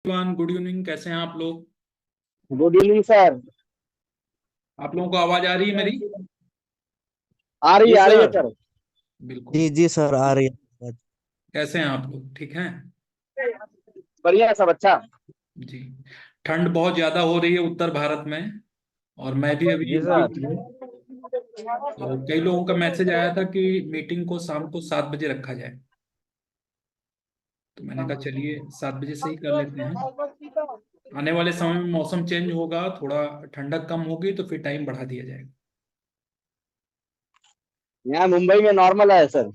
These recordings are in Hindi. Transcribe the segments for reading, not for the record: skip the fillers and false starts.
Good evening. कैसे हैं आप लोग? Good evening sir. आप लोगों को आवाज आ रही है मेरी? आ जी रही है सर। सर। बिल्कुल। जी जी सर, आ रही है। कैसे हैं आप लोग? ठीक हैं? बढ़िया है सब अच्छा। जी। ठंड बहुत ज्यादा हो रही है उत्तर भारत में। और मैं भी अभी जी यूपी सर। में हूँ। तो कई लोगों का मैसेज आया था कि मीटिंग को शाम को 7 बजे रखा जाए। तो मैंने कहा चलिए 7 बजे से ही कर लेते हैं। आने वाले समय में मौसम चेंज होगा, थोड़ा ठंडक कम होगी तो फिर टाइम बढ़ा दिया जाएगा। यहाँ मुंबई में नॉर्मल है सर।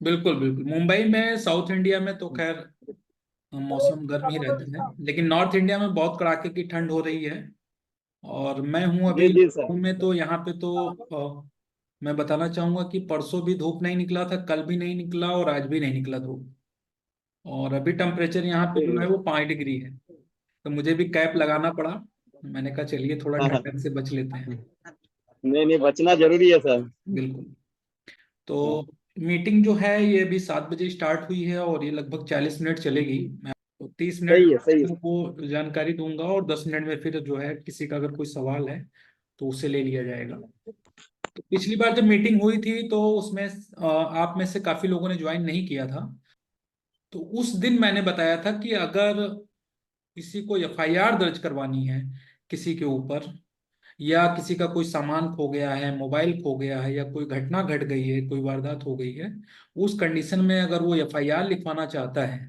बिल्कुल बिल्कुल। मुंबई में, साउथ इंडिया में तो खैर मौसम गर्म ही रहता है, लेकिन नॉर्थ इंडिया में बहुत कड़ाके की ठंड हो रही है। और मैं हूं अभी जी जी सर। लखनऊ में, तो यहाँ पे तो मैं बताना चाहूंगा कि परसों भी धूप नहीं निकला था, कल भी नहीं निकला और आज भी नहीं निकला धूप। और अभी टेम्परेचर यहाँ पे जो है वो 5 डिग्री है। तो मुझे भी कैप लगाना पड़ा। मैंने कहा चलिए थोड़ा ठंडक से बच लेते हैं। नहीं नहीं, बचना जरूरी है सर। बिल्कुल। तो मीटिंग जो है ये अभी 7 बजे स्टार्ट हुई है और ये लगभग 40 मिनट चलेगी। मैं आपको 30 मिनट सही है सही है। को जानकारी दूंगा और 10 मिनट में फिर जो है किसी का अगर कोई सवाल है तो उसे ले लिया जाएगा। तो पिछली बार जब मीटिंग हुई थी तो उसमें आप में से काफी लोगों ने ज्वाइन नहीं किया था। तो उस दिन मैंने बताया था कि अगर किसी को एफआईआर दर्ज करवानी है किसी के ऊपर, या किसी का कोई सामान खो गया है, मोबाइल खो गया है, या कोई घटना घट गई है, कोई वारदात हो गई है, उस कंडीशन में अगर वो एफआईआर लिखवाना चाहता है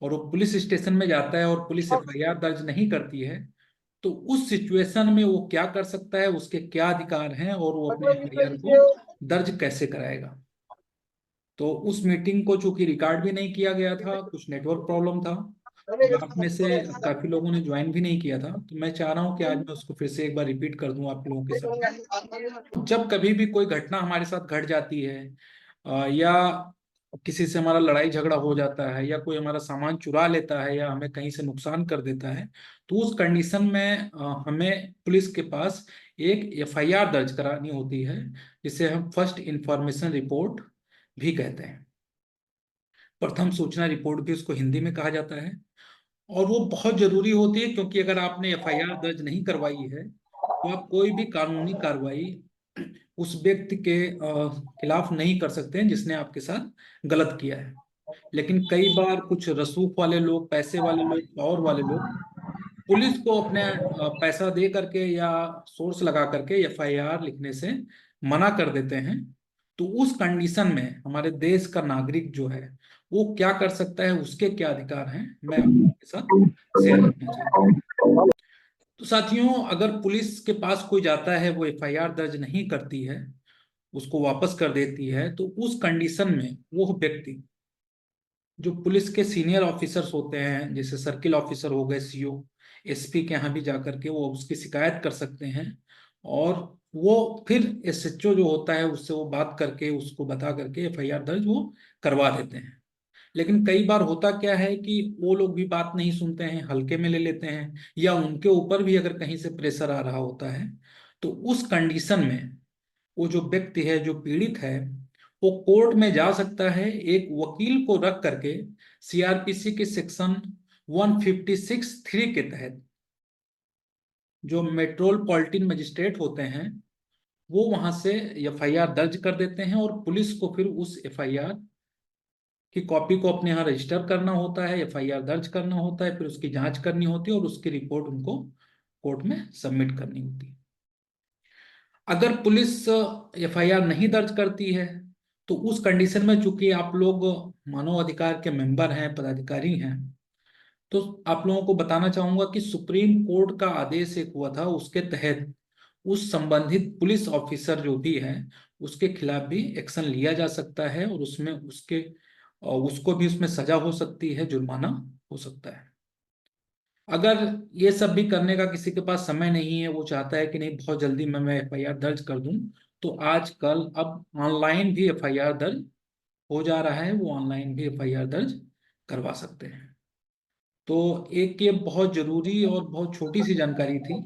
और वो पुलिस स्टेशन में जाता है और पुलिस एफआईआर दर्ज नहीं करती है, तो उस सिचुएशन में वो क्या कर सकता है, उसके क्या अधिकार हैं और वो अपने एफआईआर को दर्ज कैसे कराएगा। तो उस मीटिंग को चूंकि रिकॉर्ड भी नहीं किया गया था, कुछ नेटवर्क प्रॉब्लम था, और आप में से काफी लोगों ने ज्वाइन भी नहीं किया था, तो मैं चाह रहा हूँ कि आज मैं उसको फिर से एक बार रिपीट कर दूं आप लोगों के सामने। जब कभी भी कोई घटना हमारे साथ घट जाती है, या किसी से हमारा लड़ाई झगड़ा हो जाता है, या कोई हमारा सामान चुरा लेता है, या हमें कहीं से नुकसान कर देता है, तो उस कंडीशन में हमें पुलिस के पास एक एफआईआर दर्ज करानी होती है, जिसे हम फर्स्ट इंफॉर्मेशन रिपोर्ट भी कहते हैं। प्रथम सूचना रिपोर्ट भी उसको हिंदी में कहा जाता है। और वो बहुत जरूरी होती है, क्योंकि अगर आपने एफआईआर दर्ज नहीं करवाई है तो आप कोई भी कानूनी कार्रवाई उस व्यक्ति के खिलाफ नहीं कर सकते हैं जिसने आपके साथ गलत किया है। लेकिन कई बार कुछ रसूख वाले लोग, पैसे वाले लोग, पावर वाले लोग पुलिस को अपने पैसा दे करके या सोर्स लगा करके एफआईआर लिखने से मना कर देते हैं। तो उस कंडीशन में हमारे देश का नागरिक जो है वो क्या कर सकता है, उसके क्या अधिकार हैं, मैं आपके साथ शेयर करना चाहता हूँ। तो साथियों, अगर पुलिस के पास कोई जाता है, वो एफआईआर दर्ज नहीं करती है, उसको वापस कर देती है, तो उस कंडीशन में वो व्यक्ति, जो पुलिस के सीनियर ऑफिसर्स होते हैं, जैसे सर्किल ऑफिसर हो गए, सीओ, एसपी के यहाँ भी जाकर के वो उसकी शिकायत कर सकते हैं। और वो फिर एसएचओ जो होता है उससे वो बात करके, उसको बता करके एफआईआर दर्ज वो करवा देते हैं। लेकिन कई बार होता क्या है कि वो लोग भी बात नहीं सुनते हैं, हल्के में ले लेते हैं, या उनके ऊपर भी अगर कहीं से प्रेशर आ रहा होता है, तो उस कंडीशन में वो जो व्यक्ति है, जो पीड़ित है, वो कोर्ट में जा सकता है एक वकील को रख करके, सीआरपीसी के सेक्शन 156(3) के तहत। जो मेट्रोपॉलिटन मजिस्ट्रेट होते हैं वो वहां से एफआईआर दर्ज कर देते हैं, और पुलिस को फिर उस एफआईआर की कॉपी को अपने यहाँ रजिस्टर करना होता है, एफआईआर दर्ज करना होता है, फिर उसकी जांच करनी होती है और उसकी रिपोर्ट उनको कोर्ट में सबमिट करनी होती है। अगर पुलिस एफआईआर नहीं दर्ज करती है, तो उस कंडीशन में चूंकि आप लोग मानव अधिकार के मेंबर हैं, पदाधिकारी हैं, तो आप लोगों को बताना चाहूंगा कि सुप्रीम कोर्ट का आदेश एक हुआ था, उसके तहत उस संबंधित पुलिस ऑफिसर जो भी है उसके खिलाफ भी एक्शन लिया जा सकता है, और उसमें उसको भी उसमें सजा हो सकती है, जुर्माना हो सकता है। अगर ये सब भी करने का किसी के पास समय नहीं है, वो चाहता है कि नहीं बहुत जल्दी मैं एफआईआर दर्ज कर दूं, तो आजकल अब ऑनलाइन भी एफआईआर दर्ज हो जा रहा है, वो ऑनलाइन भी एफआईआर दर्ज करवा सकते हैं। तो एक ये बहुत जरूरी और बहुत छोटी सी जानकारी थी,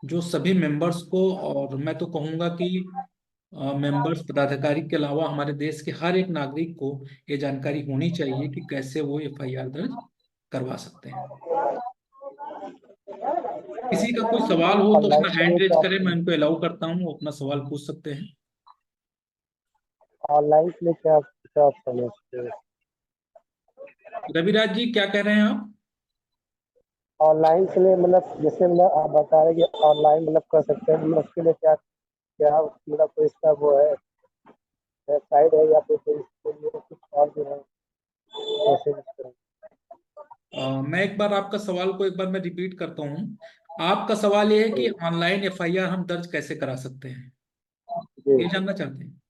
जो सभी मेंबर्स को, और मैं तो कहूँगा कि मेंबर्स, पदाधिकारी के अलावा हमारे देश के हर एक नागरिक को ये जानकारी होनी चाहिए कि कैसे वो एफआईआर दर्ज करवा सकते हैं। किसी का कोई सवाल हो तो ऑनलाइन अपना के लिए हैंड रेज क्या करें, मैं उनको अलाउ करता हूँ, वो अपना सवाल पूछ सकते हैं। ऑनलाइन के लिए क्या क्या ऑप्शन है इसके? रविराज जी क्या कह रहे हैं आप? ऑनलाइन के लिए मतलब जैसे मतलब आप बता रहे हैं कि ऑनलाइन मतलब कर सकते हैं, मतलब उसके लिए क्या क्या मतलब कोई इसका वो है, वेबसाइट है या फिर कोई इसके लिए कुछ और भी है कैसे करें? मैं एक बार आपका सवाल को एक बार मैं रिपीट करता हूँ। आपका सवाल ये है कि जी ऑनलाइन एफआईआर हम दर्ज कैसे करा सकते हैं, जी ये जानना चाहते हैं?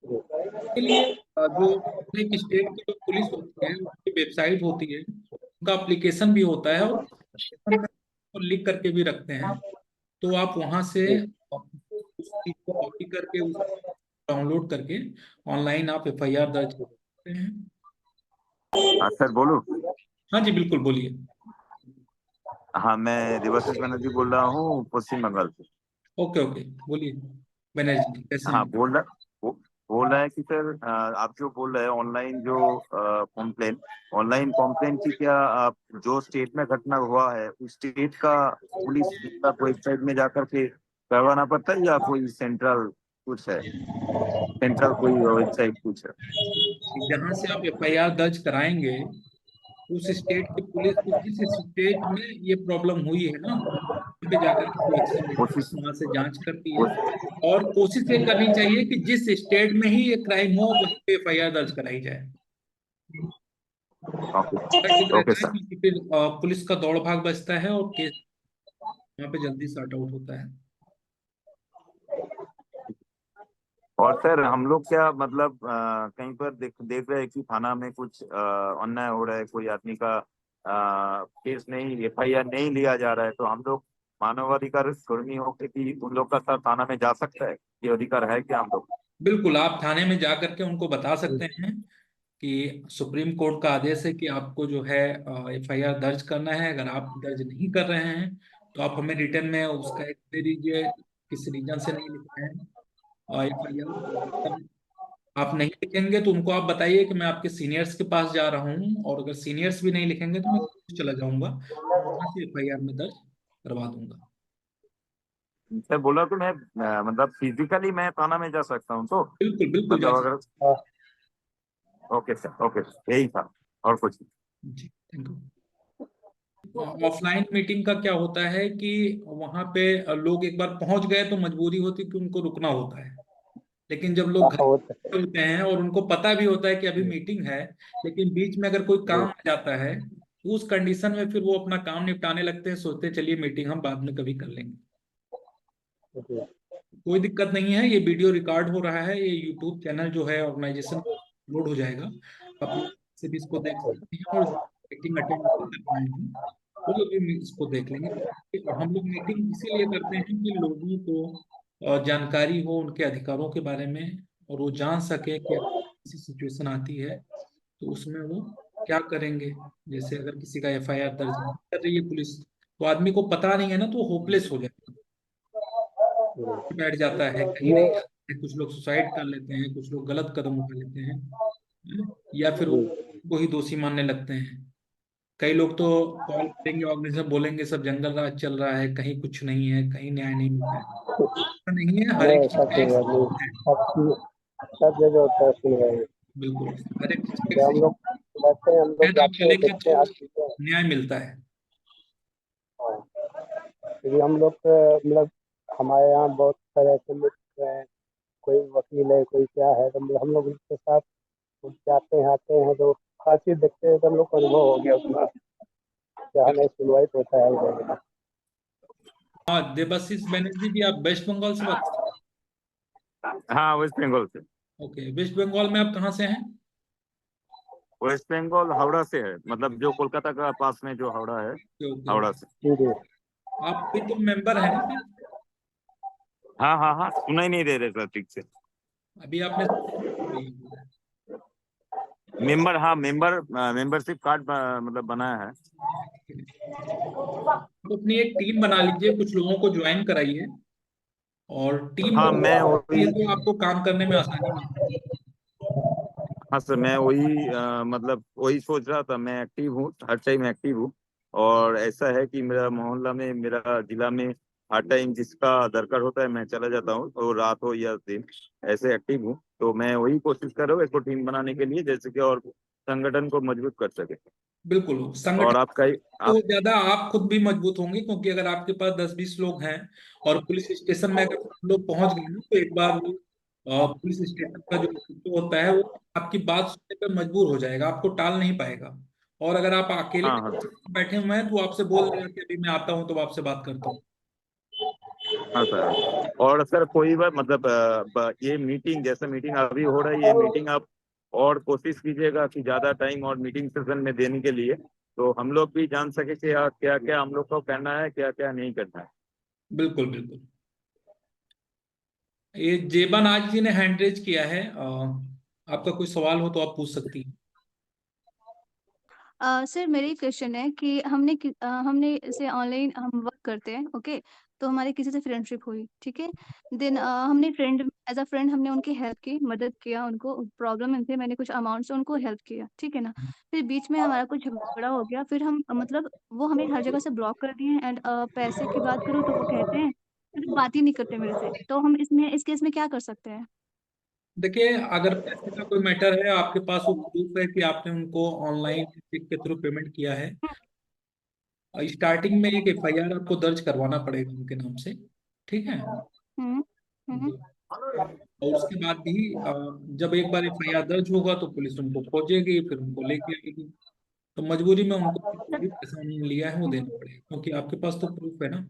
जी के लिए जो एक स्टेट की जो पुलिस होती है उसकी वेबसाइट होती है, उनका एप्लीकेशन भी होता है, और application में वो लिख करके भी रखते हैं। तो आप वहां से जी। उस चीज को कॉपी करके, उस डाउनलोड करके ऑनलाइन आप एफआईआर दर्ज कर सकते हैं। हाँ सर बोलूं। हाँ जी बिल्कुल, बोलिए। हाँ, मैं देवाशीष बनर्जी बोल रहा हूँ पश्चिम बंगाल से। ओके ओके, बोलिए बनर्जी जी, कैसे हाँ, हैं? बोल रहा है कि सर आप जो बोल रहे हैं ऑनलाइन जो कॉम्प्लेन ऑनलाइन कॉम्प्लेन की, क्या आप जो स्टेट में घटना हुआ है उस स्टेट का पुलिस वेबसाइट में जाकर के करवाना पड़ता है, या कोई सेंट्रल कुछ है, सेंट्रल कोई वेबसाइट कुछ है? जहां से आप एफआईआर दर्ज कराएंगे, उस स्टेट की पुलिस को जिस स्टेट में ये प्रॉब्लम हुई है ना, वहाँ पे जाकर के वो एक्शन लेती कोशिश है, वहां से जांच करती है। कोशिश और कोशिश ये करनी चाहिए कि जिस स्टेट में ही ये क्राइम हो वहीं पे एफआईआर दर्ज कराई जाए। ओके। ठीक ओके रहता है, सर। क्योंकि फिर पुलिस का दौड़ भाग बचता है और केस वहाँ पे जल्दी सॉर्ट आउट होता है। और सर हम लोग क्या मतलब कहीं पर देख देख रहे हैं कि थाना में कुछ अन्याय हो रहा है, कोई आदमी का केस नहीं, एफआईआर नहीं लिया जा रहा है, तो हम लोग मानवाधिकार कर्मी होकर कि उन लोग का सर थाना में जा सकता है, ये अधिकार है क्या हम लोग? बिल्कुल, आप थाने में जा करके उनको बता सकते हैं कि सुप्रीम कोर्ट का आदेश है कि आपको जो है एफआईआर दर्ज करना है। अगर आप दर्ज नहीं कर रहे हैं तो आप हमें रिटर्न में उसका एक दे दीजिए, किस रीजन से नहीं लिख रहे हैं एफआईआर। आप नहीं लिखेंगे तो उनको आप बताइए कि मैं आपके सीनियर्स के पास जा रहा हूँ, और अगर सीनियर्स भी नहीं लिखेंगे तो मैं चला जाऊंगा, वहां से एफआईआर में दर्ज करवा दूंगा। सर बोला तो मैं मतलब फिजिकली मैं थाना में जा सकता हूँ तो, बिल्कुल बिल्कुल जा मतलब सकते अगर। हाँ ओके सर, ओके, यही था और कुछ नहीं। हैं। जी थैंक यू। ऑफलाइन मीटिंग का क्या होता है कि वहां पे लोग एक बार पहुंच गए तो मजबूरी होती है कि उनको रुकना होता है। लेकिन जब लोग हाँ, घर वो तो पे होते हैं और उनको पता भी होता है कि अभी मीटिंग है, लेकिन बीच में अगर कोई काम जी आ जाता है, तो उस कंडीशन में फिर वो अपना काम निपटाने लगते हैं, सोचते हैं चलिए मीटिंग हम बाद में कभी कर लेंगे। जी कोई दिक्कत नहीं है, ये वीडियो रिकॉर्ड हो रहा है, ये यूट्यूब चैनल जो है ऑर्गेनाइजेशन अपलोड हो जाएगा। आप लोग से भी इसको देख सकते हैं, और मीटिंग अटेंड नहीं कर पाए हैं वो लोग भी इसको देख लेंगे। हम लोग मीटिंग इसीलिए करते हैं कि लोगों को जानकारी हो उनके अधिकारों के बारे में, और वो जान सके कि अगर किसी सिचुएशन आती है तो उसमें वो क्या करेंगे। जैसे अगर किसी का एफआईआर दर्ज नहीं कर रही है पुलिस, तो आदमी को पता नहीं है ना, तो वो होपलेस हो जाएगा, जी। बैठ जाता है, कहीं ये नहीं जाता है। कुछ लोग सुसाइड कर लेते हैं, कुछ लोग गलत कदम उठा लेते हैं, या फिर जी वो ही दोषी मानने लगते हैं। कई लोग तो कॉल करेंगे, ऑर्गेनाइजेशन बोलेंगे सब जंगल राज चल रहा है, कहीं कुछ नहीं है, कहीं न्याय नहीं मिलता है। ऐसा नहीं है, हर नहीं, एक चीज ऐसा का क्यों एक है नहीं, system है। सब जगह होता है सीन है। बिल्कुल, हर एक चीज का एक जब हम लोग system रहते हैं, हम है, लोग तो आप जाते हैं, चलेंगे देखते हैं तो हर चीजें। न्याय मिलता है। हाँ, क्योंकि हम लोग मतलब हमारे यहाँ बहुत सारे ऐसे मित्र हैं, कोई वकील है, कोई क्या है, तो मतलब हम लोग उनके साथ जाते हैं आते हैं, तो हर चीज देखते हैं, तो हम लोग को अनुभव हो गया उसमें, क्या नहीं सुनवाई तो होता है हर जगह। हाँ देवाशीष बनर्जी जी, आप वेस्ट बंगाल से बात? हाँ, वेस्ट बंगाल से। ओके, वेस्ट बंगाल में आप कहाँ से हैं? वेस्ट बंगाल हावड़ा से है, मतलब जो कोलकाता का पास में जो हावड़ा है, ओके ओके हावड़ा ओके। से। जी जी। आप भी तो मेंबर हैं ना? हाँ हाँ हाँ, सुनाई नहीं दे रहे सर ठीक से। अभी आपने मेंबर, हाँ मेंबर, मेंबरशिप कार्ड मतलब बनाया है। तो अपनी एक टीम बना लीजिए, कुछ लोगों को ज्वाइन कराइए, और टीम हाँ मैं बनती वही है तो आपको काम करने में आसानी मिलती है। हाँ सर, मैं वही मतलब वही सोच रहा था, मैं एक्टिव हूँ, हर टाइम एक्टिव हूँ। और ऐसा है कि मेरा मोहल्ला में, मेरा जिला में हर टाइम जिसका दरकार होता है मैं चला जाता हूँ, तो रात हो या दिन ऐसे एक्टिव हूँ। तो मैं वही कोशिश कर रहा हूँ एक टीम बनाने के लिए, जैसे कि और संगठन को मजबूत कर सके। बिल्कुल संगठन और आपका तो आप ज्यादा आप खुद भी मजबूत होंगे, क्योंकि अगर आपके पास 10-20 लोग हैं और पुलिस स्टेशन में अगर सब लोग पहुंच गए ना, तो एक बार वो पुलिस स्टेशन का जो कुत्ता होता है वो आपकी बात सुनने पर मजबूर हो जाएगा, आपको टाल नहीं पाएगा। और अगर आप अकेले हाँ हाँ बैठे हुए हैं तो वो आपसे बोल देगा कि अभी मैं आता हूँ तो आपसे बात करता हूँ। हाँ सर। और सर कोई बार मतलब ये मीटिंग, जैसे मीटिंग अभी हो रही है, ये मीटिंग आप और कोशिश कीजिएगा कि ज्यादा टाइम और मीटिंग सेशन में देने के लिए, तो हम लोग भी जान सके कि क्या क्या हम लोग को करना है, क्या क्या नहीं करना है। बिल्कुल बिल्कुल। ये जेबन आज जी ने हैंड रेज किया है, आपका कोई सवाल हो तो आप पूछ सकती हैं। सर मेरा एक क्वेश्चन है कि हमने इसे ऑनलाइन हम वर्क करते हैं, ओके। तो हमारी किसी से फ्रेंडशिप हुई, ठीक है। देन हमने फ्रेंड एज अ फ्रेंड हमने उनकी हेल्प की, मदद किया, उनको प्रॉब्लम में थे, मैंने कुछ अमाउंट से उनको हेल्प किया, ठीक है ना। फिर बीच में हमारा कुछ झगड़ा हो गया, फिर हम मतलब वो हमें हर जगह से ब्लॉक कर दिए। एंड पैसे की बात करूँ तो वो कहते हैं मतलब बात ही नहीं करते मेरे से। तो हम इसमें इस केस में क्या कर सकते हैं? देखिए, अगर पैसे का कोई मैटर है, आपके पास वो प्रूफ है कि आपने उनको ऑनलाइन चेक के थ्रू पेमेंट किया है, स्टार्टिंग में एक एफआईआर आपको दर्ज करवाना पड़ेगा उनके नाम से, ठीक है। हम्म। हम्म। और उसके बाद भी जब एक बार एफआईआर दर्ज होगा तो पुलिस उनको खोजेगी, फिर उनको लेके आएगी। तो मजबूरी में उनको जो भी पैसा उन्होंने लिया है वो देना पड़ेगा, क्योंकि आपके पास तो प्रूफ है ना।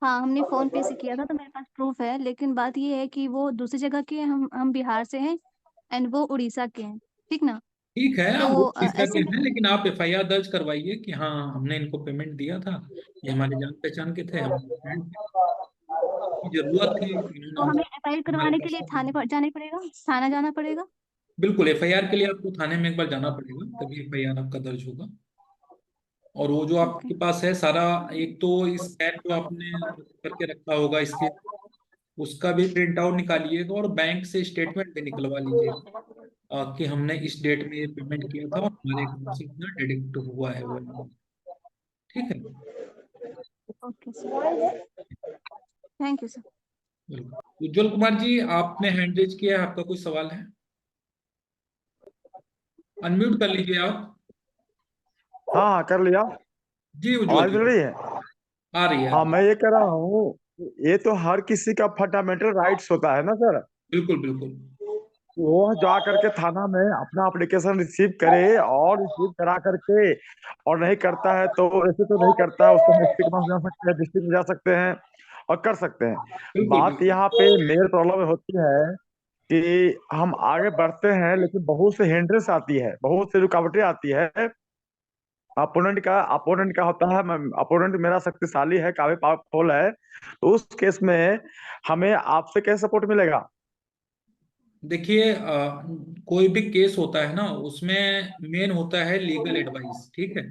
हाँ, हमने फोन पे से किया था तो मेरे पास प्रूफ है, लेकिन बात ये है कि वो दूसरी जगह के हैं, हम बिहार से हैं एंड वो उड़ीसा के हैं, ठीक ना। ठीक है, तो वो शीशा के ऐसे में हैं, लेकिन आप एफआईआर दर्ज करवाइए कि हाँ हमने इनको पेमेंट दिया था, ये हमारे जान पहचान के थे, हमारे फ्रेंड थे, की जरूरत थी, इन्होंने तो हमें हमसे एफआईआर हमारे करवाने के लिए पैसे थाने दिए। पर जाना पड़ेगा, थाना जाना पड़ेगा। बिल्कुल, एफआईआर के लिए आपको थाने में एक बार जाना पड़ेगा, तभी एफआईआर आपका दर्ज होगा। और वो जो ओके। आपके पास है सारा, एक तो इस पैन जो आपने करके रखा होगा इसके, उसका भी प्रिंट आउट निकालिएगा और बैंक से स्टेटमेंट भी निकलवा लीजिएगा, कि हमने इस डेट में ये पेमेंट किया था और हमारे अकाउंट से इतना डिडक्ट हुआ है वो amount। ठीक है। Okay sir, thank you sir. बिल्कुल। उज्जवल कुमार जी, आपने हैंड रेज किया है, आपका कोई सवाल है? अनम्यूट कर लीजिए आप। हाँ हाँ कर लिया। जी उज्जवल आवाज जी, मिल रही है? आ रही है। हाँ मैं ये कह रहा हूँ, ये तो हर किसी का फंडामेंटल राइट्स होता है ना सर। बिल्कुल बिल्कुल। वो जा करके थाना में अपना एप्लीकेशन रिसीव करे और रिसीव करा करके, और नहीं करता है तो ऐसे तो नहीं करता है उसको डिस्ट्रिक्ट में जा सकते हैं, डिस्ट्रिक्ट में जा सकते हैं और कर सकते हैं। बिल्कुल बात बिल्कुल। यहाँ पे मेन प्रॉब्लम होती है कि हम आगे बढ़ते हैं लेकिन बहुत से हिंड्रेंस आती है, बहुत से रुकावटें आती है। अपोनेंट का होता है, अपोनेंट मेरा शक्तिशाली है, काफी पावरफुल है, तो उस केस में हमें आपसे क्या सपोर्ट मिलेगा? देखिए, कोई भी केस होता है ना, उसमें मेन होता है लीगल एडवाइस, ठीक है।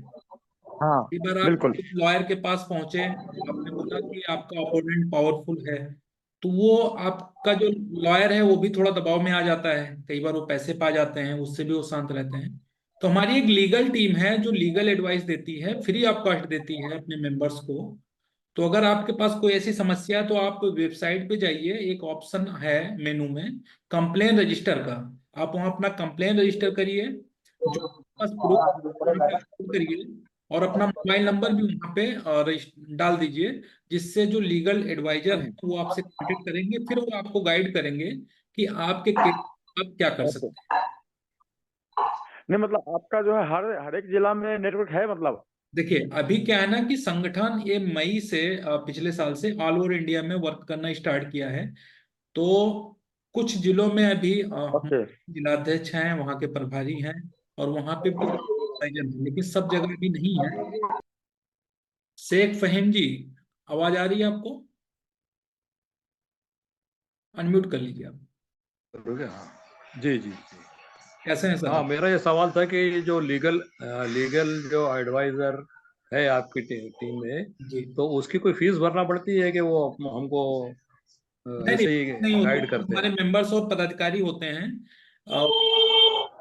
हाँ एक बार आप बिल्कुल। लॉयर के पास पहुंचे, आपने बोला कि आपका अपोनेंट पावरफुल है, तो वो आपका जो लॉयर है वो भी थोड़ा दबाव में आ जाता है, कई बार वो पैसे पा जाते हैं, उससे भी वो शांत रहते हैं। तो हमारी एक लीगल टीम है जो लीगल एडवाइस देती है, फ्री ऑफ कॉस्ट देती है अपने मेंबर्स को। तो अगर आपके पास कोई ऐसी समस्या है तो आप वेबसाइट पे जाइए, एक ऑप्शन है मेनू में कंप्लेन रजिस्टर का, आप वहां अपना कंप्लेन रजिस्टर करिए, जो पास प्रूफ करिए, और अपना मोबाइल नंबर भी वहां पे डाल दीजिए, जिससे जो लीगल एडवाइजर है वो आपसे कांटेक्ट करेंगे, फिर वो आपको गाइड करेंगे कि आपके केस आप क्या कर ओके। सकते हैं। नहीं मतलब आपका जो है हर हर एक जिला में नेटवर्क है मतलब? देखिए, अभी क्या है ना कि संगठन ये मई से पिछले साल से ऑल ओवर इंडिया में वर्क करना स्टार्ट किया है। तो कुछ जिलों में अभी ओके। जिलाध्यक्ष हैं, वहाँ के प्रभारी हैं, और वहाँ पे भी आयोजन है, लेकिन सब जगह भी नहीं है। शेख फहीम जी, आवाज आ रही है आपको? अनम्यूट कर लीजिए आप। हो गया, हाँ जी जी जी। कैसे हैं सर हाँ आप? मेरा ये सवाल था कि जो लीगल जो एडवाइजर है आपकी टीम में, जी। तो उसकी कोई फीस भरना पड़ती है कि वो हमको नहीं नहीं, ऐसे ही नहीं होता, गाइड करते हमारे हैं? मेंबर्स और पदाधिकारी होते हैं।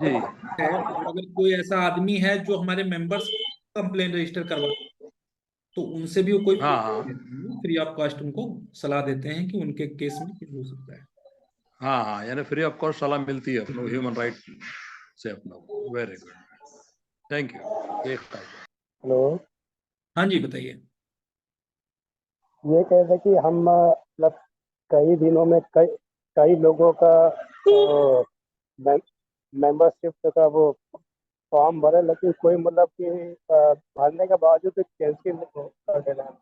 जी। है, और अगर कोई ऐसा आदमी है जो हमारे मेंबर्स कंप्लेन रजिस्टर करवा, तो उनसे भी वो कोई हाँ हाँ फ्री ऑफ कॉस्ट उनको सलाह देते हैं कि उनके केस में क्या हो सकता है। हाँ हाँ, यानी फ्री ऑफ कॉस्ट सलाह मिलती है अपने ह्यूमन राइट से अपना। Very good, thank you. एक हेलो, हाँ जी, बताइए। ये कह रहे थे कि हम मतलब कई दिनों में कई कई लोगों का मेंबरशिप का वो फॉर्म भरे, लेकिन कोई मतलब कि भरने के बावजूद कैंसिल कर दे रहा है,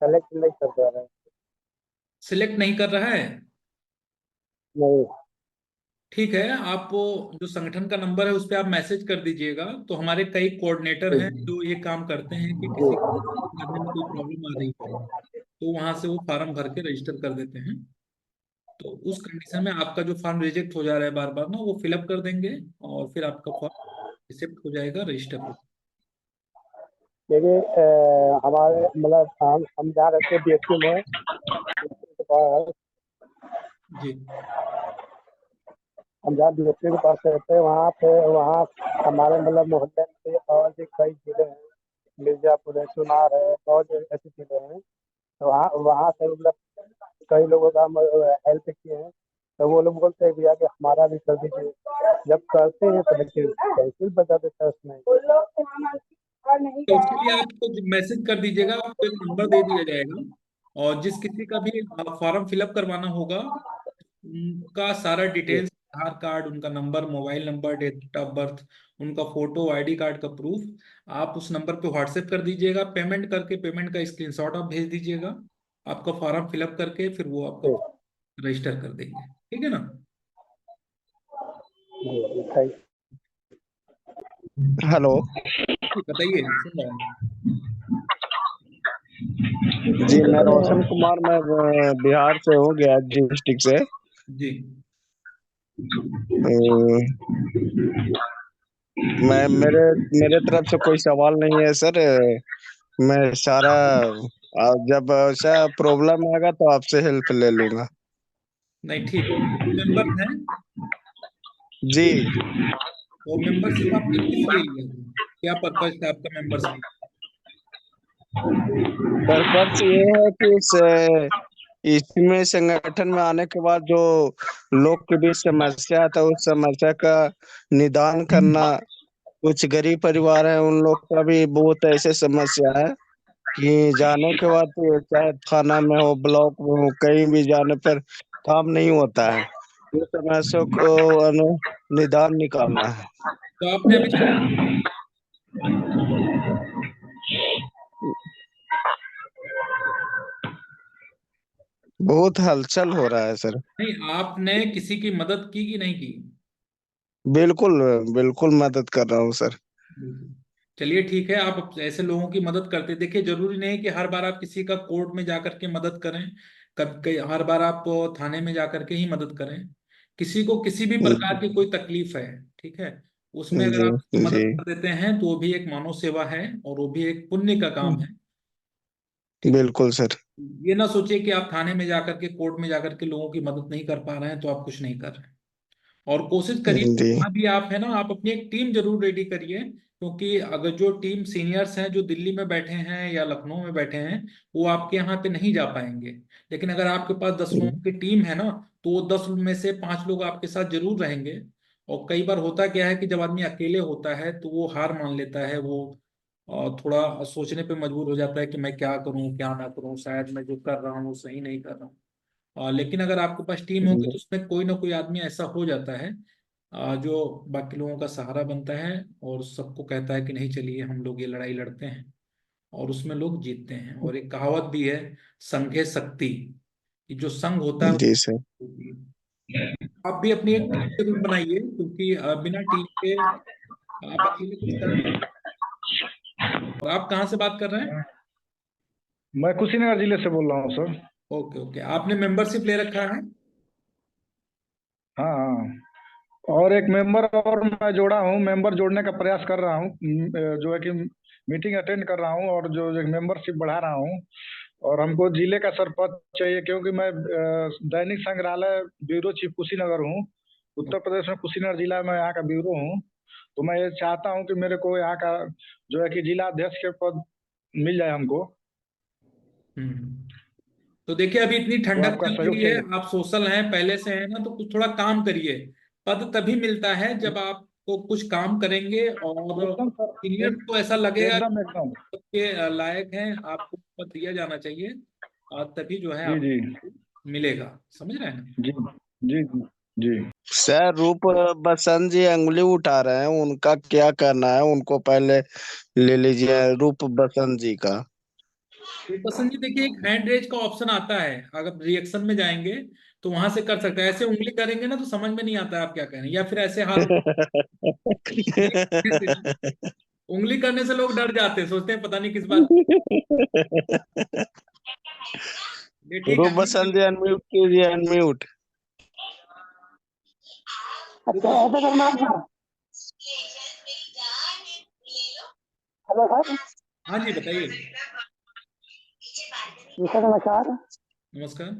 सेलेक्ट नहीं कर दे रहा है। सिलेक्ट नहीं कर रहा है? नहीं। ठीक है, आप वो जो संगठन का नंबर है उस पर आप मैसेज कर दीजिएगा, तो हमारे कई कोऑर्डिनेटर हैं जो ये काम करते हैं कि किसी को करने में कोई प्रॉब्लम आ रही है तो वहां से वो फार्म भर के रजिस्टर कर देते हैं। तो उस कंडीशन में आपका जो फॉर्म रिजेक्ट हो जा रहा है बार बार ना, वो फिलअप कर देंगे और फिर आपका फॉर्म एक्सेप्ट हो जाएगा, रजिस्टर हो। क्योंकि हमारे मतलब हम जहाँ रहते हैं बीएचयू में, के पास जी। हम जहाँ बीएचयू के पास रहते हैं वहाँ हमारे मतलब मोहल्ले में और भी कई जिले हैं, मिर्जापुर है, सुनार है, और ऐसे जिले हैं। तो वहाँ वहाँ से मतलब कई लोगों का हम हेल्प किए हैं, तो वो लोग बोलते हैं भैया कि हमारा भी कर दीजिए। जब करते हैं तो लेकिन कैंसिल बता देता है उसमें। तो उसके लिए आपको मैसेज कर दीजिएगा, आपको एक नंबर दे दिया जाएगा, और जिस किसी का भी फॉर्म फिलअप करवाना होगा उनका सारा डिटेल्स, आधार कार्ड, उनका number, mobile number, date of birth, उनका फोटो, आईडी कार्ड का प्रूफ आप उस नंबर पे व्हाट्सएप कर दीजिएगा। पेमेंट करके पेमेंट का स्क्रीनशॉट आप भेज दीजिएगा, आपका फॉर्म फिलअप करके फिर वो आपका रजिस्टर कर देंगे। ठीक है ना? हेलो जी, बताइए, सुन रहा हूँ। जी, मैं रोशन कुमार, मैं बिहार से हूँ, गया डिस्ट्रिक्ट से। जी। मैं मेरे मेरे तरफ से कोई सवाल नहीं है सर। मैं सारा जब ऐसा प्रॉब्लम आएगा तो आपसे हेल्प ले लूंगा। नहीं, ठीक है। मेंबर हैं? जी, वो मेंबरशिप आपने किस लिए लिया था? क्या पर्पज था आपका मेंबरशिप? पर्पस ये है कि इसमें संगठन में आने के बाद जो लोग के बीच समस्या आता है उस समस्या का निदान करना। कुछ गरीब परिवार है, उन लोग का भी बहुत ऐसे समस्या है कि जाने के बाद तो चाहे थाना में हो, ब्लॉक में हो, कहीं भी जाने पर काम नहीं होता है। ये समस्या को निदान निकालना है। तो आपने अभी बहुत हलचल हो रहा है सर। नहीं, आपने किसी की मदद की कि नहीं की? बिल्कुल बिल्कुल मदद कर रहा हूँ सर। बिल्कुल। चलिए, ठीक है, आप ऐसे लोगों की मदद करते देखिए, जरूरी नहीं है कि हर बार आप किसी का कोर्ट में जाकर के मदद करें, कब कई हर बार आप थाने में जाकर के ही मदद करें। किसी को किसी भी प्रकार की कोई तकलीफ है, ठीक है, उसमें अगर जी आप उसकी जी, मदद कर देते हैं तो वो भी एक मानव सेवा है और वो भी एक पुण्य का काम है। ठीक है। बिल्कुल सर। ये ना सोचिए कि आप थाने में जाकर के, कोर्ट में जाकर के लोगों की मदद नहीं कर पा रहे हैं तो आप कुछ नहीं कर रहे हैं। और कोशिश करिए जी जहाँ भी आप है ना, आप अपनी एक टीम जरूर रेडी करिए, क्योंकि अगर जो टीम सीनियर्स हैं जो दिल्ली में बैठे हैं या लखनऊ में बैठे हैं, वो आपके यहाँ पे नहीं जा पाएंगे। लेकिन अगर आपके पास 10 लोगों की टीम है ना, तो वो 10 में से 5 लोग आपके साथ जरूर रहेंगे। और कई बार होता क्या है कि जब आदमी अकेले होता है तो वो हार मान लेता है, वो थोड़ा सोचने पे मजबूर हो जाता है कि मैं क्या करूं क्या ना करूं, शायद मैं जो कर रहा हूँ वो सही नहीं कर रहा हूँ। लेकिन अगर आपके पास टीम होगी तो उसमें कोई ना कोई आदमी ऐसा हो जाता है जो बाकी लोगों का सहारा बनता है और सबको कहता है कि नहीं, चलिए हम लोग ये लड़ाई लड़ते हैं, और उसमें लोग जीतते हैं। और एक कहावत भी है, संघे शक्ति, कि जो संघ होता है जी सर। होती है। आप भी अपनी एक टीम जरूर बनाइए, क्योंकि बिना टीम के आप अकेले कुछ कर नहीं सकते। और आप कहाँ से बात कर रहे हैं? मैं कुशीनगर जिले से बोल रहा हूँ सर। ओके ओके, आपने मेंबरशिप ले रखा है? हाँ हाँ, और एक मेंबर और मैं जोड़ा हूँ, मेंबर जोड़ने का प्रयास कर रहा हूँ। जो है कि मीटिंग अटेंड कर रहा हूँ और जो मेंबरशिप बढ़ा रहा हूँ। और हमको जिले का सरपंच चाहिए, क्योंकि मैं दैनिक संग्रहालय ब्यूरो चीफ कुशीनगर हूँ। उत्तर प्रदेश में कुशीनगर जिला में यहाँ का ब्यूरो हूँ। तो मैं ये चाहता हूँ कि मेरे को यहाँ का जो है कि जिला अध्यक्ष के पद मिल जाए हमको। तो देखिए अभी इतनी तो ठंडक आपका चल सहयोग रही है, चाहिए। आप सोशल हैं पहले से हैं ना, तो कुछ थोड़ा काम करिए। पद तभी मिलता है जब आपको कुछ काम करेंगे और एकदम सर, सीनियर को ऐसा लगेगा कि एकदम एकदम। आपके लायक हैं, आपको पद दिया जाना चाहिए, और तभी जो है जी जी आपको मिलेगा। समझ रहे हैं? जी जी जी जी। सर, रूप बसंत जी अंगुली उठा रहे हैं, उनका क्या करना है? उनको पहले ले लीजिए, रूप बसंत जी का। तो पसंद जी देखिए, एक हैंड रेज का ऑप्शन आता है, अगर रिएक्शन में जाएंगे तो वहां से कर सकते हैं। ऐसे उंगली करेंगे ना तो समझ में नहीं आता आप क्या कह रहे हैं, या फिर ऐसे हाथ उंगली करने से लोग डर जाते हैं, सोचते हैं पता नहीं किस बात। ये ठीक है रूप बसंत जी अनम्यूट कीजिए, अनम्यूट। अच्छा ऐसा करना है क्या? Hello sir. हाँ जी बताइए। जी सर, नमस्कार। नमस्कार।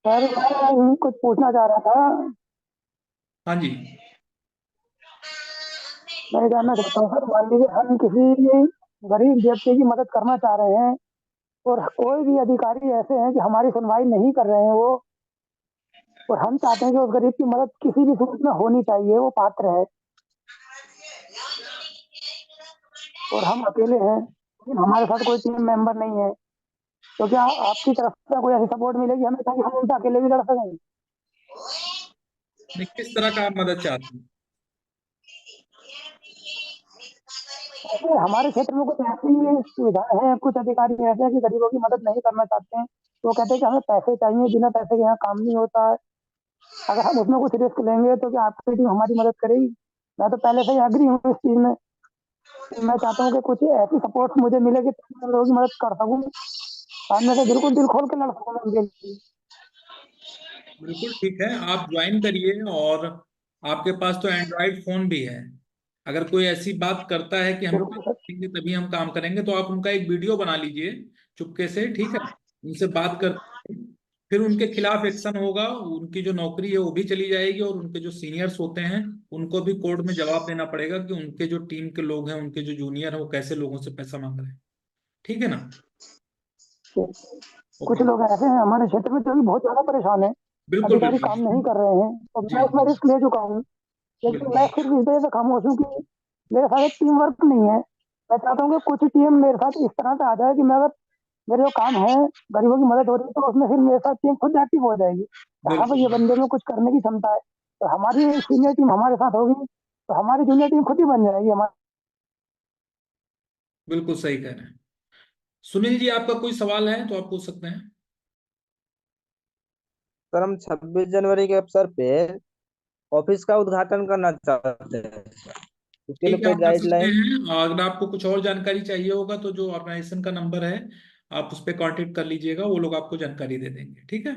सर मैं कुछ पूछना चाह रहा था। हाँ जी। मैं जानना चाहता हूँ सर, मान लीजिए हम किसी गरीब व्यक्ति की मदद करना चाह रहे हैं और कोई भी अधिकारी ऐसे हैं कि हमारी सुनवाई नहीं कर रहे हैं वो, और हम चाहते हैं कि उस गरीब की मदद किसी भी सूरत में होनी चाहिए, वो पात्र है और हम अकेले हैं, लेकिन हमारे साथ कोई टीम मेंबर नहीं है। तो क्या आपकी तरफ से कोई ऐसी सपोर्ट मिलेगी हमें, ताकि हम उनसे अकेले भी लड़ सकें? नहीं, किस तरह का आप मदद चाहते हैं? ऐसे हमारे क्षेत्र में कुछ ऐसी सुविधाएं हैं, कुछ अधिकारी ऐसे हैं कि गरीबों की मदद नहीं करना चाहते हैं। तो वो कहते हैं कि हमें पैसे चाहिए, बिना पैसे के यहाँ काम नहीं होता है। अगर हम उसमें कुछ रिस्क लेंगे तो क्या आपकी टीम हमारी मदद करेगी? मैं तो पहले से ही एग्री हूँ इस चीज में। मैं चाहता हूँ कि कुछ ऐसी सपोर्ट मुझे मिले कि मैं लोगों की मदद कर सकूँ, सामने से बिल्कुल दिल खोल के लड़ सकूँ मैं उनके लिए। बिल्कुल ठीक है, आप ज्वाइन करिए। और आपके पास तो एंड्रॉइड फोन भी है। अगर कोई ऐसी बात करता है कि हम बिल्कुल सर। करेंगे तभी हम काम करेंगे, तो आप उनका एक वीडियो बना लीजिए चुपके से, ठीक है? उनसे बात कर, फिर उनके खिलाफ एक्शन होगा, उनकी जो नौकरी है वो भी चली जाएगी, और उनके जो सीनियर्स होते हैं उनको भी कोर्ट में जवाब देना पड़ेगा कि उनके जो टीम के लोग हैं, उनके जो जूनियर हैं, वो कैसे लोगों से पैसा मांग रहे हैं। ठीक है ना? कुछ ओके। लोग ऐसे हैं हमारे क्षेत्र में जो कि बहुत ज्यादा परेशान है, बिल्कुल अधिकारी बिल्कुल। काम नहीं कर रहे हैं, तो जी मैं उसमें जी। रिस्क ले चुका हूँ। लेकिन मैं बिल्कुल सिर्फ इस वजह से खामोश हूँ कि मेरे साथ एक टीम वर्क नहीं है। मैं चाहता हूँ कि कुछ टीम मेरे साथ इस तरह से आ जाए कि मैं, अगर मेरे जो काम है, गरीबों की मदद हो रही है, तो उसमें फिर मेरे साथ टीम खुद एक्टिव हो जाएगी। हाँ भाई, बिल्कुल। ये बंदे में कुछ करने की क्षमता है, तो हमारी सीनियर टीम हमारे साथ होगी, तो हमारी जूनियर टीम खुद ही बन जाएगी हमारी। बिल्कुल सही कह रहे हैं। सुनील जी, आपका कोई सवाल है तो आप पूछ सकते हैं। सर, हम 26 जनवरी के अवसर पे ऑफिस का उद्घाटन करना चाहते हैं सर। उसके लिए ठीक है, कोई आप कर सकते गाइडलाइन? हैं। अगर आपको कुछ और जानकारी चाहिए होगा तो जो ऑर्गेनाइजेशन का नंबर है, आप उस पर कांटेक्ट कर लीजिएगा, वो लोग आपको जानकारी दे देंगे। ठीक है?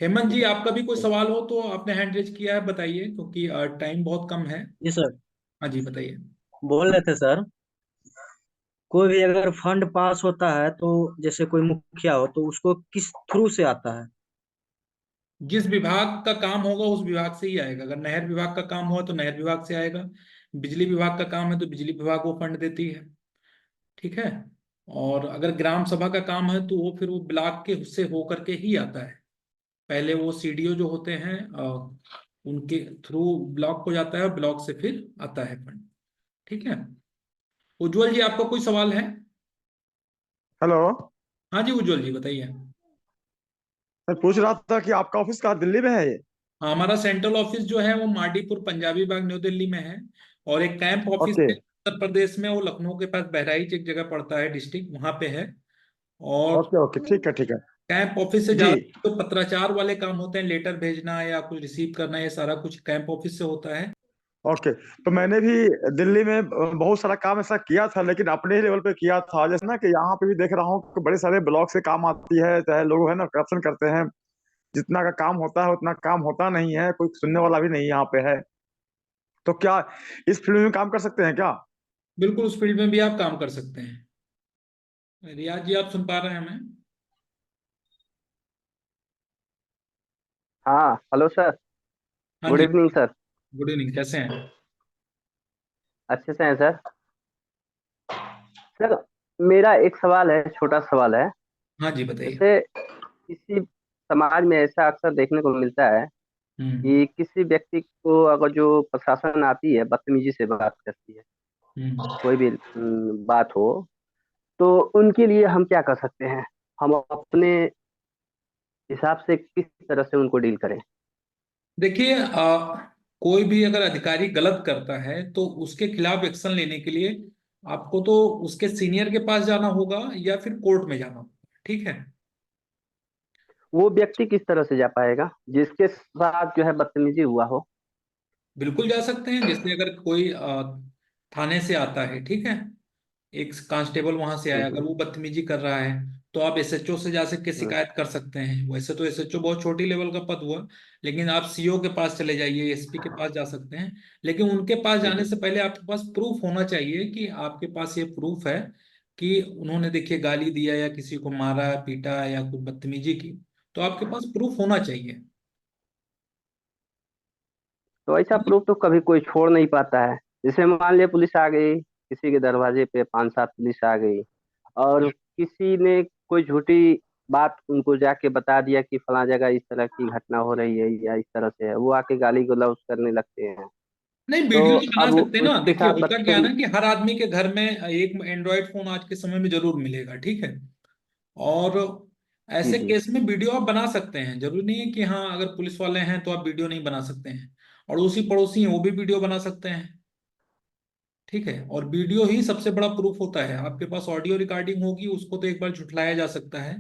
हेमंत जी, आपका भी कोई सवाल हो तो आपने हैंड रेज किया है, बताइए, क्योंकि टाइम बहुत कम है। जी सर, हाँ जी बताइए। बोल रहे थे सर, कोई भी अगर फंड पास होता है तो जैसे कोई मुखिया हो तो उसको किस थ्रू से आता है? जिस विभाग का काम होगा उस विभाग से ही आएगा। अगर नहर विभाग का काम हुआ तो नहर विभाग से आएगा, बिजली विभाग का काम है तो बिजली विभाग वो फंड देती है। ठीक है? और अगर ग्राम सभा का काम है तो वो फिर वो ब्लॉक के से होकर के ही आता है। पहले वो सीडीओ जो होते हैं उनके थ्रू ब्लॉक को जाता है, ब्लॉक से फिर आता है फंड। ठीक है? उज्जवल जी, आपका कोई सवाल है? हेलो। हाँ जी उज्जवल जी बताइए। मैं पूछ रहा था कि आपका ऑफिस कहाँ, दिल्ली में है ये? हाँ, हमारा सेंट्रल ऑफिस जो है वो माडीपुर पंजाबी बाग न्यू दिल्ली में है। और एक कैंप ऑफिस ओके। है उत्तर प्रदेश में, वो लखनऊ के पास बहराइच एक जगह पड़ता है, डिस्ट्रिक्ट, वहां पे है। और ओके ओके, ठीक है ठीक है। कैंप ऑफिस से जी। ज्यादा जो पत्राचार वाले काम होते हैं, लेटर भेजना या कुछ रिसीव करना, ये सारा कुछ कैंप ऑफिस से होता है। ओके। तो मैंने भी दिल्ली में बहुत सारा काम ऐसा किया था, लेकिन अपने ही लेवल पे किया था। जैसे ना कि यहाँ पे भी देख रहा हूँ कि बड़े सारे ब्लॉक से काम आती है, चाहे लोग है ना करप्शन करते हैं। जितना का काम होता है उतना काम होता नहीं है, कोई सुनने वाला भी नहीं यहाँ पे है। तो क्या इस फील्ड में काम कर सकते हैं क्या? बिल्कुल, उस फील्ड में भी आप काम कर सकते हैं। रियाज जी, आप सुन पा रहे हैं हमें? हाँ हेलो सर। हाँ गुड जी। Evening sir. गुड इवनिंग, कैसे हैं? अच्छे से हैं सर। सर मेरा एक सवाल है, छोटा सवाल है। हाँ जी, बताइए। जैसे किसी समाज में ऐसा अक्सर देखने को मिलता है हम्म। कि किसी व्यक्ति को अगर जो प्रशासन आती है बदतमीजी से बात करती है, हम्म। कोई भी बात हो, तो उनके लिए हम क्या कर सकते हैं? हम अपने हिसाब से किस तरह से उनको डील करें? देखिए, कोई भी अगर अधिकारी गलत करता है तो उसके खिलाफ एक्शन लेने के लिए आपको तो उसके सीनियर के पास जाना होगा या फिर कोर्ट में जाना होगा, ठीक है। वो व्यक्ति किस तरह से जा पाएगा जिसके साथ जो है बदतमीजी हुआ हो? बिल्कुल जा सकते हैं। जैसे अगर कोई थाने से आता है, ठीक है, एक कांस्टेबल वहां से आया, अगर हम्म, वो बदतमीजी कर रहा है तो आप एसएचओ से जा के हम्म, शिकायत कर सकते हैं। वैसे तो एसएचओ बहुत छोटी लेवल का पद हुआ, लेकिन आप सीओ के पास चले जाइए, एसपी के पास जा सकते हैं। लेकिन उनके पास जाने हम्म, से पहले आपके पास प्रूफ होना चाहिए कि आपके पास ये प्रूफ है कि उन्होंने, देखिए, गाली दिया या किसी को मारा पीटा या कुछ बदतमीजी की, तो आपके पास प्रूफ होना चाहिए। तो ऐसा प्रूफ तो कभी कोई छोड़ नहीं पाता है। जैसे मान लिया पुलिस आ गई, किसी के दरवाजे पे 5-7 पुलिस आ गई, और किसी ने कोई झूठी बात उनको जाके बता दिया कि फला जगह इस तरह की घटना हो रही है या इस तरह से है, वो आके गाली गलौज करने लगते हैं। नहीं, तो वीडियो तो बना अब सकते हैं ना। उसके देखिए, साथ होता क्या है ना कि हर आदमी के घर में एक एंड्रॉयड फोन आज के समय में जरूर मिलेगा, ठीक है। और जी ऐसे जी। केस में वीडियो आप बना सकते हैं। जरूरी नहीं है कि हाँ, अगर पुलिस वाले हैं तो आप वीडियो नहीं बना सकते हैं। और उसी पड़ोसी हैं, वो भी वीडियो बना सकते हैं, ठीक है। और वीडियो ही सबसे बड़ा प्रूफ होता है। आपके पास ऑडियो रिकॉर्डिंग होगी, उसको तो एक बार झुठलाया जा सकता है।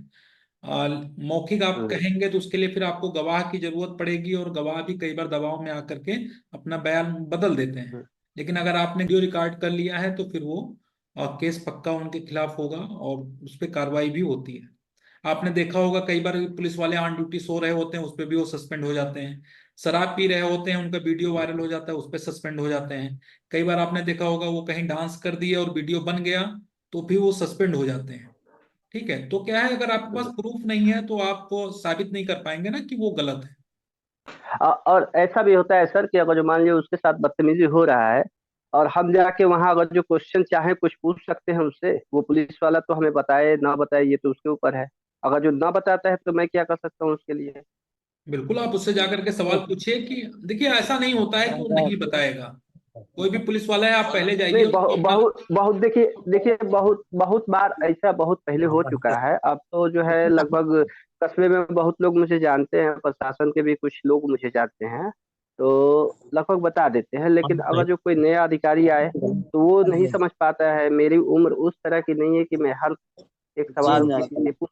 मौखिक आप हम्म, कहेंगे तो उसके लिए फिर आपको गवाह की जरूरत पड़ेगी, और गवाह भी कई बार दबाव में आकर के अपना बयान बदल देते हैं। हम्म, लेकिन अगर आपने वीडियो रिकॉर्ड कर लिया है तो फिर वो केस पक्का उनके खिलाफ होगा और उस पर कार्रवाई भी होती है। आपने देखा होगा कई बार पुलिस वाले ऑन ड्यूटी सो रहे होते हैं, उस पर भी वो सस्पेंड हो जाते हैं। शराब पी रहे होते हैं, उनका वीडियो वायरल हो जाता है, उस पर सस्पेंड हो जाते हैं। कई बार आपने देखा होगा वो कहीं डांस कर दिए और वीडियो बन गया, तो भी वो सस्पेंड हो जाते हैं, ठीक है। तो क्या है, अगर आपके पास हम्म। प्रूफ नहीं है तो आप वो साबित नहीं कर पाएंगे ना कि वो गलत है। और ऐसा भी होता है सर कि अगर जो मान लीजिए उसके साथ बदतमीजी हो रहा है, और हम जाके वहां अगर जो क्वेश्चन चाहे कुछ पूछ सकते हैं उससे, वो पुलिस वाला तो हमें बताए ना बताए ये तो उसके ऊपर है। अगर जो ना बताता है तो मैं क्या कर सकता हूँ उसके लिए? बिल्कुल, आप उससे जाकर के सवाल पूछिए कि, देखिए, ऐसा नहीं होता है कि वो नहीं बताएगा। कोई भी पुलिस वाला है, आप पहले जाइए नहीं, उसको अपना। बहुत बहुत देखिए देखिए, बहुत बहुत बार ऐसा बहुत पहले हो चुका है। अब तो जो है लगभग कस्बे में बहुत लोग मुझे जानते हैं, प्रशासन के भी कुछ लोग मुझे जानते हैं, तो लगभग बता देते हैं। लेकिन अगर जो कोई नया अधिकारी आए तो वो नहीं समझ पाता है। मेरी उम्र उस तरह की नहीं है कि मैं हर एक सवाल किसी से पूछ,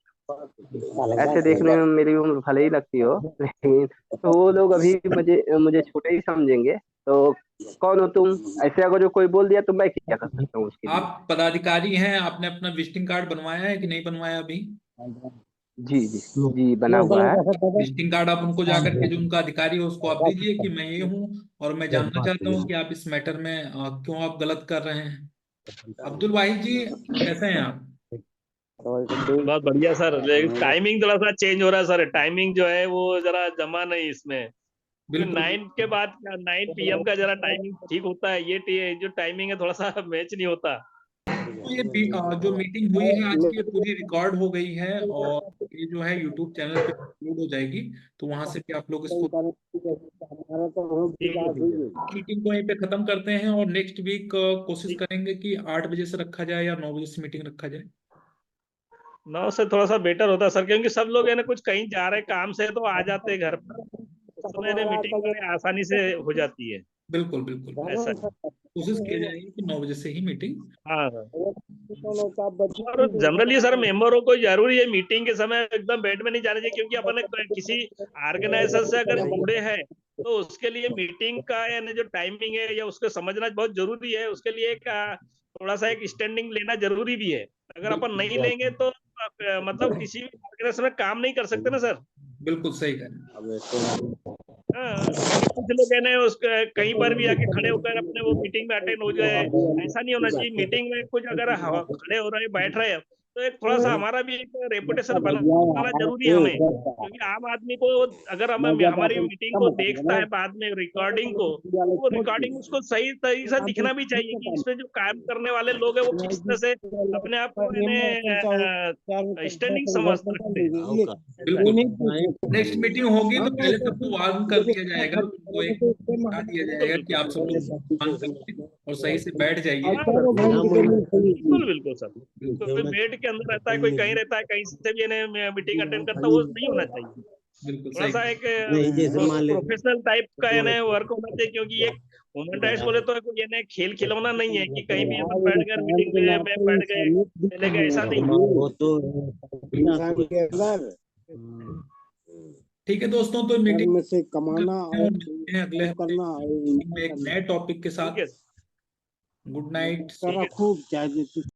ऐसे देखने में मेरी उम्र भले ही लगती हो, लेकिन तो वो लोग अभी मुझे मुझे छोटे ही समझेंगे। तो कौन हो तुम, ऐसे अगर जो कोई बोल दिया तो मैं क्या कर सकता हूँ उसके लिए? आप पदाधिकारी हैं, आपने अपना विजिटिंग कार्ड बनवाया है कि नहीं बनवाया अभी? जी जी। जी बना हुआ है। विजिटिंग कार्ड आप उनको जाकर के, जो उनका अधिकारी है उसको आप दीजिए कि मैं ये हूँ और मैं जानना चाहता हूँ कि आप इस मैटर में क्यों आप गलत कर रहे हैं। अब्दुल वाहिद जी, कैसे हैं आप? बहुत बढ़िया सर, लेकिन टाइमिंग थोड़ा सा चेंज हो रहा है सर। टाइमिंग जो है वो जरा जमा नहीं इसमें, क्योंकि बिल्कुल 9 के बाद 9 PM का जरा टाइमिंग ठीक होता है। ये जो टाइमिंग है थोड़ा सा मैच नहीं होता। तो ये जो मीटिंग हुई है आज की, ये पूरी रिकॉर्ड हो गई है और ये जो है यूट्यूब चैनल पे अपलोड हो जाएगी। तो वहां से भी आप लोग इसको, ठीक है, ठीक है। मीटिंग को यहीं पे खत्म करते हैं और नेक्स्ट वीक कोशिश करेंगे कि 8 बजे से रखा जाए या 9 बजे से मीटिंग रखा जाए। 9 से थोड़ा सा बेटर होता है सर, क्योंकि सब लोग है ना कुछ कहीं जा रहे काम से तो आ जाते हैं घर पर, उस समय ना मीटिंग आसानी से हो जाती है। बिल्कुल बिल्कुल, ऐसा है। कोशिश की जाएगी कि 9 बजे से ही मीटिंग। हाँ हाँ। और जनरली सर मेंबरों को जरूरी है मीटिंग के समय एकदम बेड में नहीं जाना चाहिए, क्योंकि अपन किसी ऑर्गेनाइजेशन से अगर जुड़े हैं तो उसके लिए मीटिंग का यानी जो टाइमिंग है या उसको समझना बहुत जरूरी है। उसके लिए एक थोड़ा सा एक स्टैंडिंग लेना जरूरी भी है। अगर अपन नहीं लेंगे तो मतलब किसी भी ऑर्गेनाइजेशन में काम नहीं कर सकते ना सर। बिल्कुल सही कह रहे हैं। हाँ, क्योंकि कुछ लोग है ना उस कहीं पर भी आके खड़े होकर अपने वो मीटिंग में अटेंड हो जाए, ऐसा नहीं होना चाहिए। मीटिंग में कुछ अगर खड़े हो रहे हैं बैठ रहे हैं तो एक थोड़ा सा हमारा भी एक रेपुटेशन बनाना जरूरी है हमें, क्योंकि आम आदमी को अगर हम हमारी मीटिंग को देखता है बाद में रिकॉर्डिंग को, तो वो रिकॉर्डिंग उसको सही तरीके से दिखना भी चाहिए कि इसमें जो काम करने वाले लोग हैं वो किस तरह से अपने आप को स्टैंडिंग समझ सकते हैं। बिल्कुल, नेक्स्ट मीटिंग होगी तो पहले सबको वार्न कर दिया जाएगा, उनको एक बता दिया जाएगा कि आप सब लोग वार्न करके और सही से बैठ जाइए। बिल्कुल बिल्कुल सर, कोई बेड के अंदर रहता है, कोई कहीं रहता है, कहीं से भी मीटिंग अटेंड करता है, वो नहीं होना चाहिए। बिल्कुल थोड़ा सही। सा एक प्रोफेशनल टाइप का वर्क होना चाहिए, क्योंकि एक ह्यूमन राइट्स बोले तो कोई खेल खिलौना नहीं है कि कहीं भी अपन बैठ कर मीटिंग में बैठ गए चले गए, ऐसा नहीं। ठीक है दोस्तों, तो मीटिंग में से कमाना और अगले हफ्ते करना में एक नए टॉपिक के साथ। Good night. खूब चाहिए।